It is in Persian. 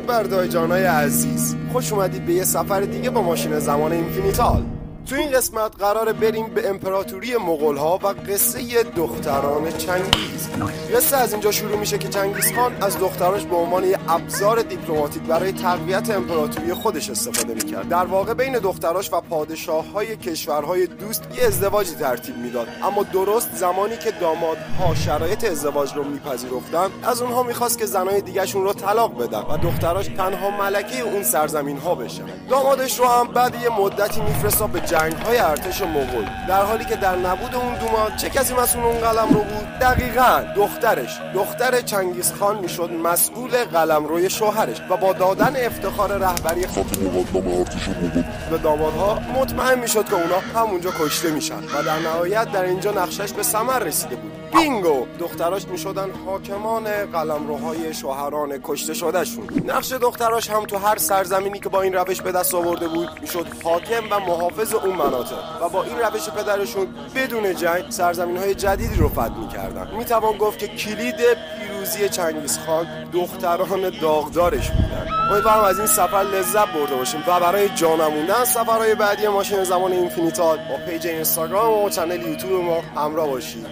درود بر دای جانای عزیز. خوش اومدید به یه سفر دیگه با ماشین زمان اینفینیتال. تو این قسمت قراره بریم به امپراتوری مغول‌ها و قصه دختران چنگیز. قصه از اینجا شروع میشه که چنگیز خان از دختراش به عنوان یه ابزار دیپلماتیک برای تقویت امپراتوری خودش استفاده میکرد. در واقع بین دختراش و پادشاه‌های کشورهای دوست یه ازدواجی ترتیب میداد، اما درست زمانی که دامادها شرایط ازدواج رو میپذیرفتن، از اونها میخواست که زنای دیگه‌شون رو طلاق بدن و دختراش تنها ملکه اون سرزمین‌ها بشن. دامادش رو هم بعد یه مدتی میفرستاد به جنگ‌های ارتش مغول، در حالی که در نبود اون دوماد چه کسی مسئول اون قلمرو بود؟ دقیقاً دختر چنگیز خان میشد مسئول قلمروی شوهرش و با دادن افتخار رهبری خط مقدم ارتش مغول به دامادها مطمئن میشد که اونا همونجا کشته میشن و در نهایت در اینجا نقشش به ثمر رسیده بود. بینگو! دختراش میشدن حاکمان قلمروهای شوهران کشته شدهشون. نقش دختراش هم تو هر سرزمینی که با این روش به دست آورده بود میشد حاکم و محافظ اون مناطق و با این روش پدرشون بدون جنگ سرزمین‌های جدیدی رو فتح می‌کردن. میتوان گفت که کلید پیروزی چنگیز خان دختران داغدارش بودن. امیدوارم از این سفر لذت برده باشیم و برای جا نموندن سفرهای بعدی ماشین زمان اینفینیتال با پیج اینستاگرام و چنل یوتیوب ما همراه باشید.